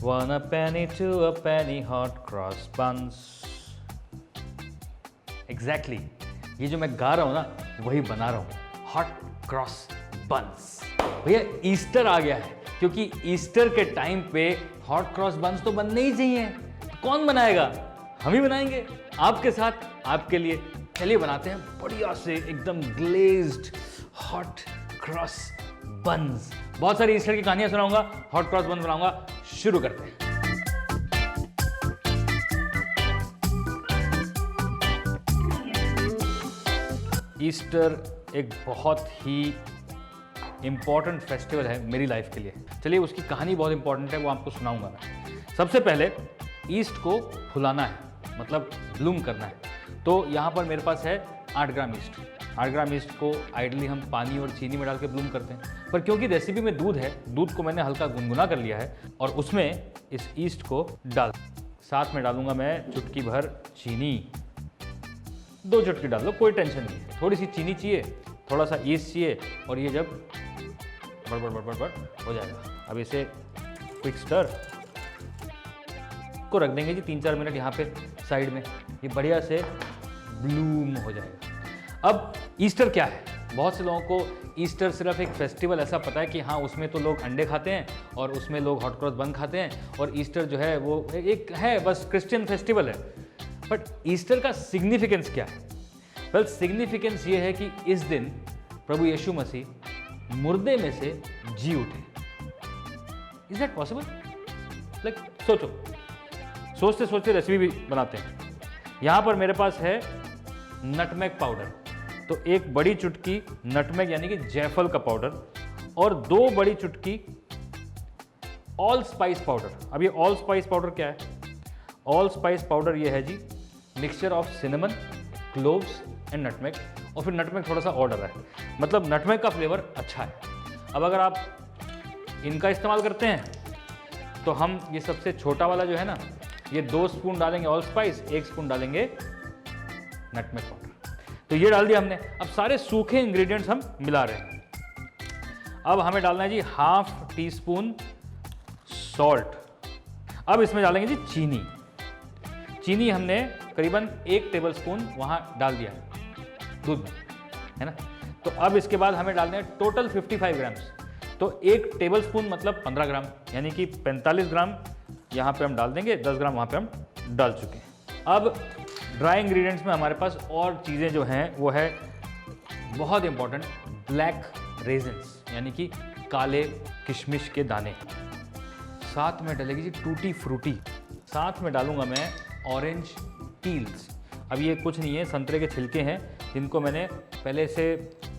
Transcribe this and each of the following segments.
1 a penny, 2 a penny, hot cross buns. Exactly. ये जो मैं गा रहा हूँ ना वही बना रहा हूँ, हॉट क्रॉस बंस। भैया ईस्टर आ गया है, क्योंकि ईस्टर के टाइम पे हॉट क्रॉस बंस तो बनने ही चाहिए। तो कौन बनाएगा? हम ही बनाएंगे आपके साथ, आपके लिए। चलिए बनाते हैं बढ़िया से एकदम ग्लेज्ड हॉट क्रॉस बंस। बहुत सारी ईस्टर की कहानियां सुनाऊंगा, हॉट क्रॉस बंस बनाऊंगा। शुरू करते हैं। ईस्टर एक बहुत ही इम्पॉर्टेंट फेस्टिवल है मेरी लाइफ के लिए। चलिए उसकी कहानी बहुत इंपॉर्टेंट है, वो आपको सुनाऊंगा मैं। सबसे पहले ईस्ट को फुलाना है, मतलब ब्लूम करना है। तो यहाँ पर मेरे पास है 8 ग्राम ईस्ट। 8 ग्राम ईस्ट को आइडली हम पानी और चीनी में डाल के ब्लूम करते हैं, पर क्योंकि रेसिपी में दूध है, दूध को मैंने हल्का गुनगुना कर लिया है और उसमें इस ईस्ट को डाल, साथ में डालूंगा मैं चुटकी भर चीनी। 2 चुटकी डाल लो, कोई टेंशन नहीं है। थोड़ी सी चीनी चाहिए, थोड़ा सा ईस्ट चाहिए, और ये जब बड़ हो जाएगा, अब इसे क्विक स्टर को रख देंगे जी 3-4 मिनट यहाँ पे साइड में। ये बढ़िया से ब्लूम हो जाएगा। अब ईस्टर क्या है? बहुत से लोगों को ईस्टर सिर्फ एक फेस्टिवल ऐसा पता है कि हाँ उसमें तो लोग अंडे खाते हैं और उसमें लोग हॉट क्रॉस बन खाते हैं, और ईस्टर जो है वो एक है बस क्रिश्चियन फेस्टिवल है। बट ईस्टर का सिग्निफिकेंस क्या है? वेल, सिग्निफिकेंस ये है कि इस दिन प्रभु यीशु मसीह मुर्दे में से जी उठे। Is that possible? लाइक सोचो, सोचते सोचते रेसिपी भी बनाते हैं। यहां पर मेरे पास है नटमेग पाउडर, तो 1 बड़ी चुटकी नटमेग यानी कि जायफल का पाउडर, और 2 बड़ी चुटकी ऑल स्पाइस पाउडर। अब ये ऑल स्पाइस पाउडर क्या है? ऑल स्पाइस पाउडर ये है जी mixture of cinnamon, cloves and nutmeg, और फिर नटमेग थोड़ा सा और डरा है, मतलब नटमेग का फ्लेवर अच्छा है। अब अगर आप इनका इस्तेमाल करते हैं तो हम ये सबसे छोटा वाला जो है ना, ये 2 स्पून डालेंगे ऑल स्पाइस, 1 स्पून डालेंगे नटमेग पाउडर। तो ये डाल दिया हमने। अब सारे सूखे इंग्रेडिएंट्स हम मिला रहे हैं। अब हमें डालना है जी 1/2 टीस्पून सॉल्ट। अब इसमें डालेंगे जी चीनी। चीनी हमने करीबन 1 टेबलस्पून वहाँ डाल दिया है दूध में, है ना। तो अब इसके बाद हमें डालने हैं टोटल 55 ग्राम्स। तो 1 टेबलस्पून मतलब 15 ग्राम, यानी कि 45 ग्राम यहाँ पे हम डाल देंगे, 10 ग्राम वहाँ पे हम डाल चुके हैं। अब ड्राई इंग्रेडिएंट्स में हमारे पास और चीज़ें जो हैं वो है बहुत इंपॉर्टेंट, ब्लैक रेजिन्स यानी कि काले किशमिश के दाने। साथ में डलेगी जी टूटी फ्रूटी। साथ में डालूंगा मैं ऑरेंज पील्स। अब ये कुछ नहीं है, संतरे के छिलके हैं जिनको मैंने पहले से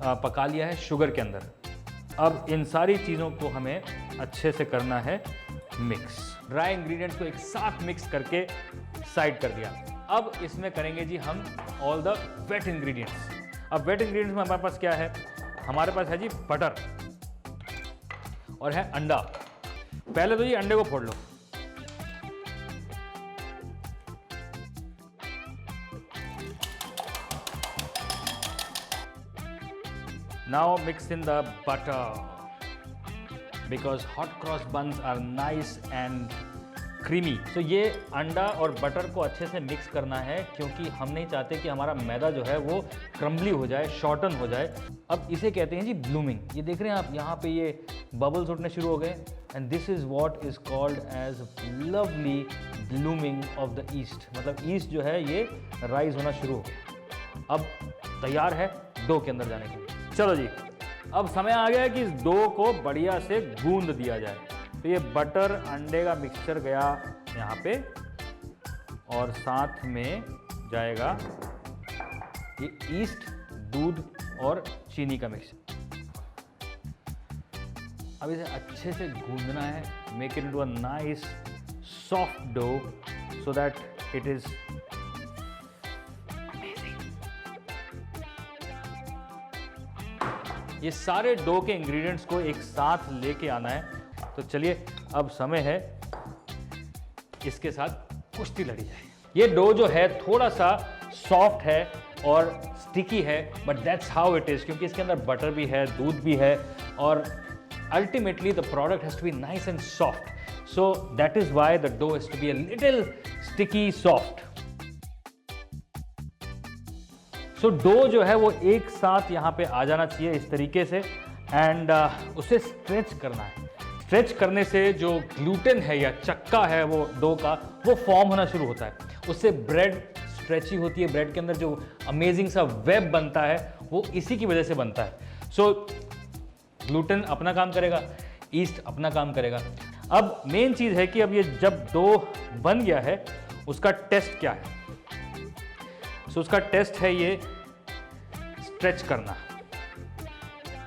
पका लिया है शुगर के अंदर। अब इन सारी चीज़ों को हमें अच्छे से करना है मिक्स। ड्राई इंग्रेडिएंट्स को एक साथ मिक्स करके साइड कर दिया। अब इसमें करेंगे जी हम ऑल द वेट इंग्रेडिएंट्स। अब वेट इंग्रेडिएंट्स में हमारे पास क्या है? हमारे पास है जी बटर और है अंडा। पहले तो जी अंडे को फोड़ लो। Now mix in the butter because hot cross buns are nice and creamy. So ये अंडा और बटर को अच्छे से मिक्स करना है, क्योंकि हम नहीं चाहते कि हमारा मैदा जो है वो क्रम्बली हो जाए, शॉर्टन हो जाए। अब इसे कहते हैं जी ब्लूमिंग। ये देख रहे हैं आप, यहाँ पे ये बबल्स उठने शुरू हो गए, and this is what is called as lovely blooming of the east. मतलब ईस्ट जो है ये राइज होना शुरू हो गया। अब तैयार है डो के अंदर जाने के लिए। चलो जी, अब समय आ गया है कि इस डो को बढ़िया से गूंद दिया जाए। तो ये बटर अंडे का मिक्सचर गया यहाँ पे, और साथ में जाएगा ये ईस्ट, दूध और चीनी का मिक्सचर। अब इसे अच्छे से गूंदना है, make it into a nice soft dough so that it is ये सारे डो के इंग्रेडिएंट्स को एक साथ लेके आना है। तो चलिए अब समय है इसके साथ कुश्ती लड़ी जाए। ये डो जो है थोड़ा सा सॉफ्ट है और स्टिकी है, but that's how it is, क्योंकि इसके अंदर बटर भी है, दूध भी है, और ultimately the product has to be nice and soft. So that is why the dough has to be a little sticky, soft. So dough जो है वो एक साथ यहाँ पे आ जाना चाहिए इस तरीके से, एंड उसे स्ट्रेच करना है। स्ट्रेच करने से जो ग्लूटेन है या चक्का है वो डो का, वो फॉर्म होना शुरू होता है। उससे ब्रेड स्ट्रेची होती है, ब्रेड के अंदर जो अमेजिंग सा वेब बनता है वो इसी की वजह से बनता है। सो ग्लूटेन अपना काम करेगा, ईस्ट अपना काम करेगा। अब मेन चीज़ है कि अब ये जब डो बन गया है उसका टेस्ट क्या है। सो उसका टेस्ट है ये स्ट्रेच करना।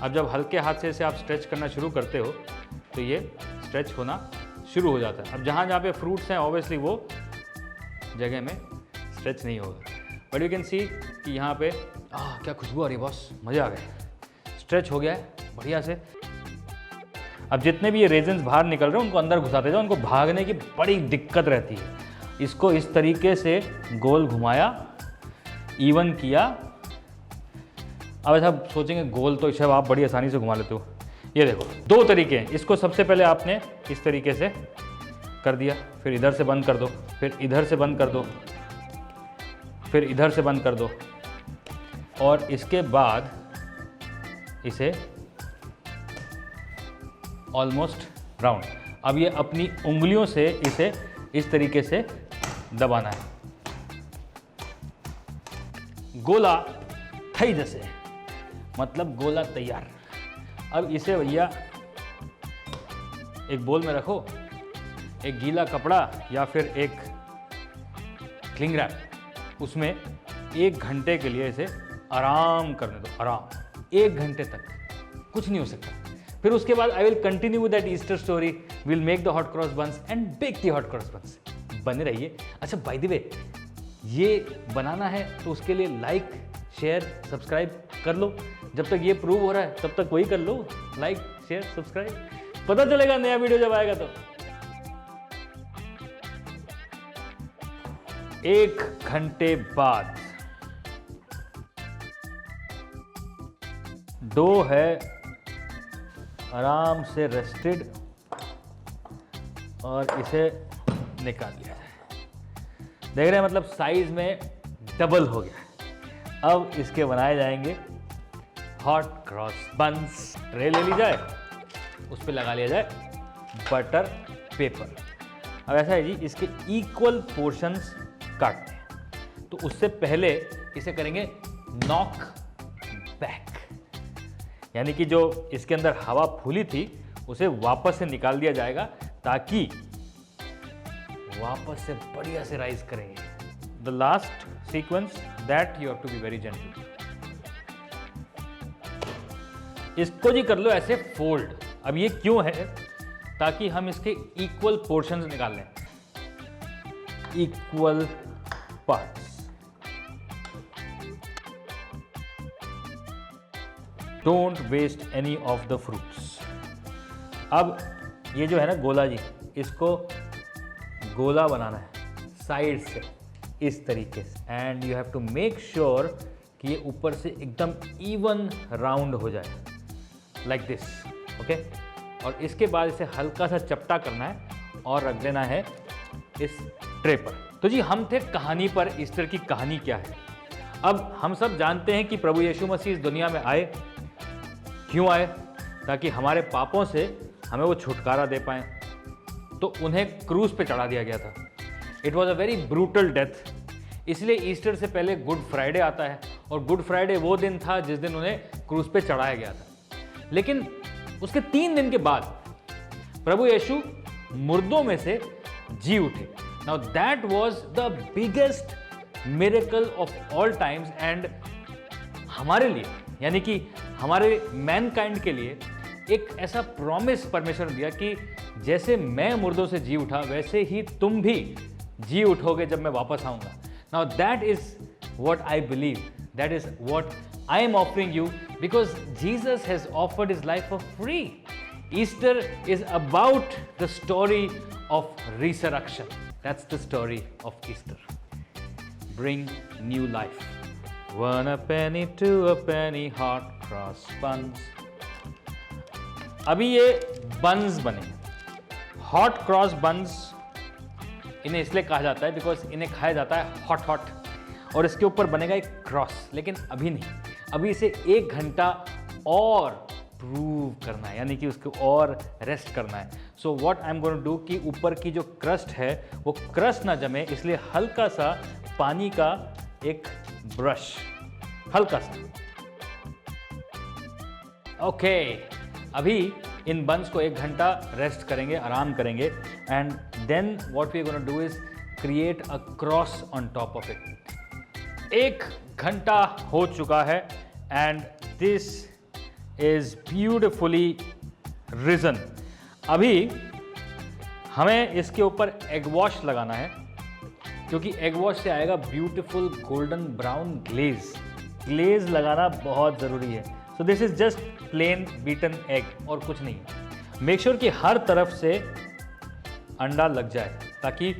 अब जब हल्के हाथ से इसे आप स्ट्रेच करना शुरू करते हो तो ये स्ट्रेच होना शुरू हो जाता है। अब जहाँ जहाँ पे फ्रूट्स हैं ऑब्वियसली वो जगह में स्ट्रेच नहीं होगा, बट यू कैन सी कि यहाँ पे क्या खुशबू आ रही है बॉस, मज़ा आ गया। स्ट्रेच हो गया है बढ़िया से। अब जितने भी ये रेजन्स बाहर निकल रहे हैं उनको अंदर घुसाते जाओ, उनको भागने की बड़ी दिक्कत रहती है। इसको इस तरीके से गोल घुमाया, इवन किया। अब ऐसा सोचेंगे गोल तो शायद आप बड़ी आसानी से घुमा लेते हो। ये देखो दो तरीके हैं। इसको सबसे पहले आपने इस तरीके से कर दिया, फिर इधर से बंद कर दो, फिर इधर से बंद कर दो, फिर इधर से बंद कर दो, और इसके बाद इसे ऑलमोस्ट राउंड। अब ये अपनी उंगलियों से इसे इस तरीके से दबाना है। गोला थई जैसे, मतलब गोला तैयार। अब इसे भैया एक बोल में रखो, एक गीला कपड़ा या फिर एक क्लिंग रैप, उसमें 1 घंटे के लिए इसे आराम करने दो। आराम 1 घंटे तक कुछ नहीं हो सकता। फिर उसके बाद I will continue with that Easter story. Will make the hot cross buns and bake the hot cross buns. बने रहिए। अच्छा बाय द वे, ये बनाना है तो उसके लिए लाइक, शेयर, सब्सक्राइब कर लो। जब तक ये प्रूव हो रहा है तब तक वही कर लो, लाइक, शेयर, सब्सक्राइब। पता चलेगा नया वीडियो जब आएगा तो। 1 घंटे बाद डो है आराम से रेस्टेड, और इसे निकाल लिया जाए। देख रहे हैं, मतलब साइज में डबल हो गया है। अब इसके बनाए जाएंगे हॉट क्रॉस बंस। ट्रे ले ली जाए, उस पर लगा लिया जाए बटर पेपर। अब ऐसा है जी, इसके इक्वल पोर्शंस काटते हैं। तो उससे पहले इसे करेंगे नॉक बैक, यानी कि जो इसके अंदर हवा फूली थी उसे वापस से निकाल दिया जाएगा, ताकि वापस से बढ़िया से राइज करेंगे। The last sequence that you have to be very gentle. इसको जी कर लो ऐसे फोल्ड। अब ये क्यों है? ताकि हम इसके इक्वल पोर्शंस निकाल लें, equal parts. Don't waste any of the fruits. अब ये जो है ना गोला जी, इसको गोला बनाना है साइड से इस तरीके से, and you have to make sure कि ये ऊपर से एकदम इवन राउंड हो जाए, लाइक दिस, ओके। और इसके बाद इसे हल्का सा चपटा करना है और रख देना है इस ट्रे पर। तो जी हम थे कहानी पर। ईस्टर की कहानी क्या है? अब हम सब जानते हैं कि प्रभु यीशु मसीह इस दुनिया में आए। क्यों आए? ताकि हमारे पापों से हमें वो छुटकारा दे पाएं। तो उन्हें क्रूस पे चढ़ा दिया गया था। It was a very brutal death. इसलिए ईस्टर से पहले गुड फ्राइडे आता है, और गुड फ्राइडे वो दिन था जिस दिन उन्हें क्रूस पे चढ़ाया गया था। लेकिन उसके 3 दिन के बाद प्रभु यीशु मुर्दों में से जी उठे। Now that was the biggest miracle of all times, and हमारे लिए, यानी कि हमारे मैनकाइंड के लिए एक ऐसा प्रॉमिस परमेश्वर ने दिया कि जैसे मैं मुर्दों से जी उठा वैसे ही तुम भी जी उठोगे जब मैं वापस आऊंगा। Now that is what I believe, that is what I am offering you, because Jesus has offered his life for free. Easter is about the story of resurrection. That's the story of Easter. Bring new life. 1 a penny, 2 a penny, hot cross buns. अभी ये buns बने, hot cross बंस इन्हें इसलिए कहा जाता है because इन्हें खाया जाता है हॉट हॉट, और इसके ऊपर बनेगा एक क्रॉस। लेकिन अभी नहीं, अभी इसे 1 घंटा और प्रूव करना है, यानी कि उसको और रेस्ट करना है। So what I am going to do कि ऊपर की जो क्रस्ट है वो क्रस्ट ना जमे, इसलिए हल्का सा पानी का एक ब्रश, हल्का सा। ओके, अभी इन बंस को 1 घंटा रेस्ट करेंगे, आराम करेंगे, and then what we are going to do is create a cross on top of it. 1 घंटा हो चुका है and this is beautifully risen. अभी हमें इसके ऊपर एग वॉश लगाना है, क्योंकि एग वॉश से आएगा beautiful golden brown glaze. Glaze लगाना बहुत ज़रूरी है। So this is just plain beaten egg और कुछ नहीं। मेक श्योर कि हर तरफ से अंडा लग जाए ताकि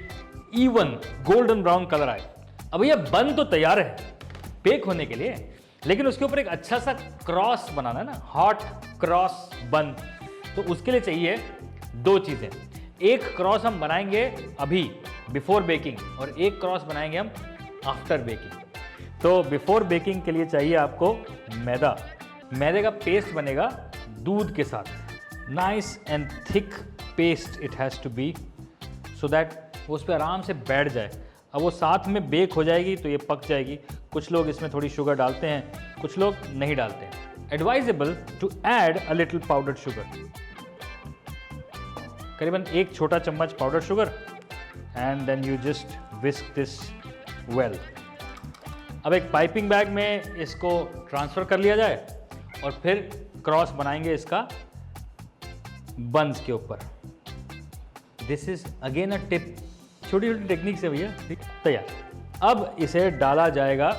इवन गोल्डन ब्राउन कलर आए। अब भैया बन तो तैयार है बेक होने के लिए, लेकिन उसके ऊपर एक अच्छा सा क्रॉस बनाना है ना, हॉट क्रॉस बन। तो उसके लिए चाहिए 2 चीज़ें। एक क्रॉस हम बनाएंगे अभी बिफोर बेकिंग, और एक क्रॉस बनाएंगे हम आफ्टर बेकिंग। तो बिफोर बेकिंग के लिए चाहिए आपको मैदा। मैदे का पेस्ट बनेगा दूध के साथ, nice and thick paste it has to be, so that वो उस पर आराम से बैठ जाए। अब वो साथ में बेक हो जाएगी तो ये पक जाएगी। कुछ लोग इसमें थोड़ी शुगर डालते हैं, कुछ लोग नहीं डालते हैं। Advisable to add a little powdered sugar, करीबन 1 छोटा चम्मच powder sugar, and then you just whisk this well. अब एक पाइपिंग बैग में इसको ट्रांसफ़र कर लिया जाए और फिर क्रॉस बनाएंगे इसका बंस के ऊपर। This is again a tip, छोटी छोटी टेक्निक से भैया तैयार। अब इसे डाला जाएगा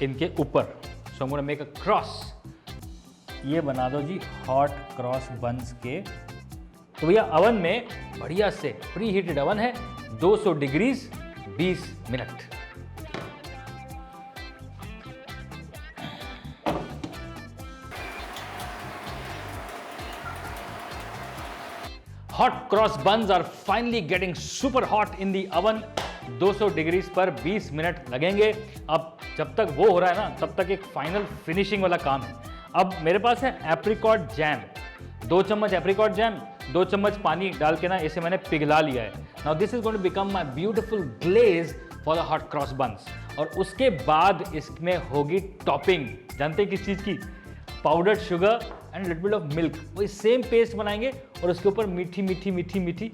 इनके ऊपर। So I am gonna make a cross. ये बना दो जी हॉट क्रॉस बंस के। तो भैया अवन में बढ़िया से प्री हीटेड अवन है, 200 degrees 20 minute. Hot cross buns are finally getting super hot in the oven. 200 degrees पर 20 मिनट लगेंगे। अब जब तक वो हो रहा है ना, तब तक एक फाइनल फिनिशिंग वाला काम है। अब मेरे पास है एप्रिकॉट जैम, 2 चम्मच एप्रिकॉट जैम, 2 चम्मच पानी डाल के ना इसे मैंने पिघला लिया है। Now this is going to become my beautiful glaze for the hot cross buns. और उसके बाद इसमें होगी टॉपिंग, जानते हैं किस चीज़ की? Powdered sugar and little bit of milk. वही सेम पेस्ट बनाएंगे और उसके ऊपर मीठी मीठी मीठी मीठी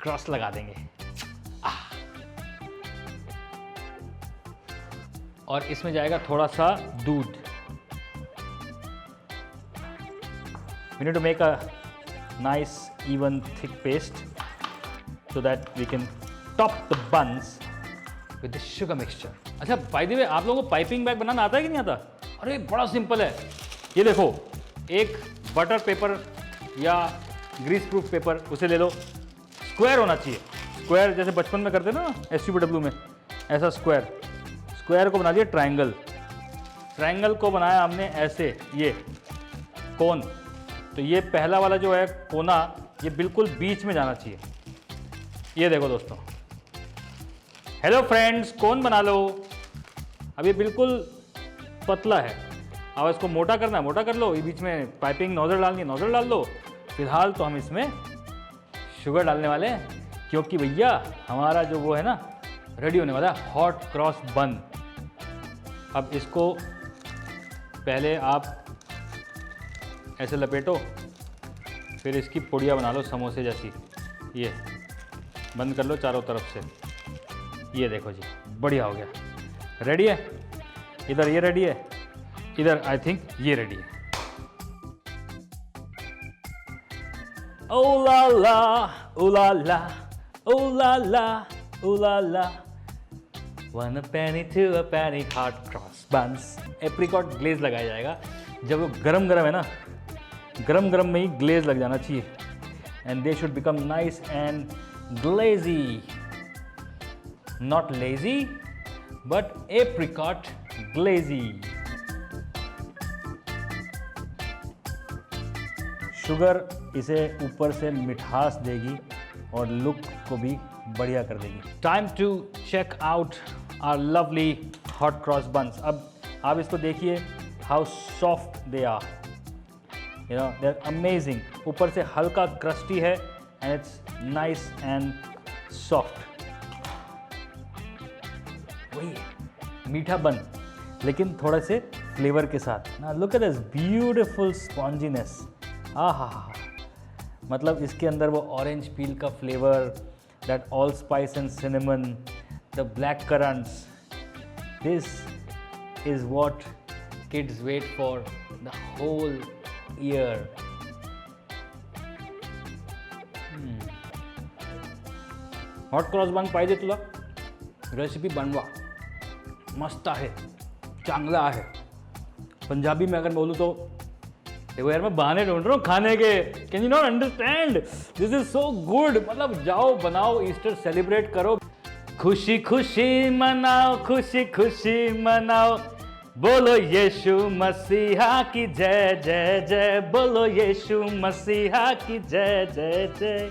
क्रॉस लगा देंगे। और इसमें जाएगा थोड़ा सा दूध। We need to make a nice even thick paste so that we can top the buns with the sugar mixture. अच्छा, बाय द वे आप लोगों को पाइपिंग बैग बनाना आता है कि नहीं आता? अरे बड़ा सिंपल है। ये देखो, एक बटर पेपर या ग्रीस प्रूफ पेपर, उसे ले लो। स्क्वायर होना चाहिए, स्क्वायर जैसे बचपन में करते ना SUPW में, ऐसा स्क्वायर। स्क्वायर को बना दिया ट्रायंगल, ट्रायंगल को बनाया हमने ऐसे, ये कोन। तो ये पहला वाला जो है कोना, ये बिल्कुल बीच में जाना चाहिए। ये देखो दोस्तों, हेलो फ्रेंड्स, कोन बना लो। अब ये बिल्कुल पतला है, अब इसको मोटा करना है, मोटा कर लो। ये बीच में पाइपिंग नोजल डालनी है, नोजल डाल लो। फिलहाल तो हम इसमें शुगर डालने वाले हैं, क्योंकि भैया हमारा जो वो है ना, रेडी होने वाला है हॉट क्रॉस बन। अब इसको पहले आप ऐसे लपेटो, फिर इसकी पुड़िया बना लो समोसे जैसी। ये बंद कर लो चारों तरफ से। ये देखो जी, बढ़िया हो गया, रेडी है। इधर ये रेडी है, इधर आई थिंक ये रेडी है। Oh la la, oh la la, oh la la, oh la la, 1 penny to a penny hot cross buns। Apricot glaze लगाया जाएगा। जब वो गरम गरम है ना, गरम गरम में ही ग्लेज लग जाना चाहिए, and they should become nice and Galeazzi, not lazy but apricot Galeazzi. Sugar इसे ऊपर से मिठास देगी और लुक को भी बढ़िया कर देगी। Time to check out our lovely hot cross buns. अब आप इसको देखिए, how soft they are, you know they are amazing. ऊपर से हल्का क्रस्टी है and it's nice and soft. वही मीठा बन लेकिन थोड़े से फ्लेवर के साथ ना। Look at this beautiful sponginess. आहा, मतलब इसके अंदर वो ऑरेंज पील का flavour, that all spice and cinnamon, the black currants, this is what kids wait for the whole year. Hot cross bun पाहिजे तुला? रेसिपी बनवा, मस्त आहे, चांगला आहे। पंजाबी में अगर बोलूँ तो देखो यार, मैं बहाने ढूंढ रहा हूँ खाने के। Can you not understand? This is so good. मतलब जाओ, बनाओ, ईस्टर सेलिब्रेट करो, खुशी खुशी मनाओ, खुशी खुशी मनाओ। बोलो यीशु मसीहा की जय जय जय, बोलो यीशु मसीहा की जय जय जय।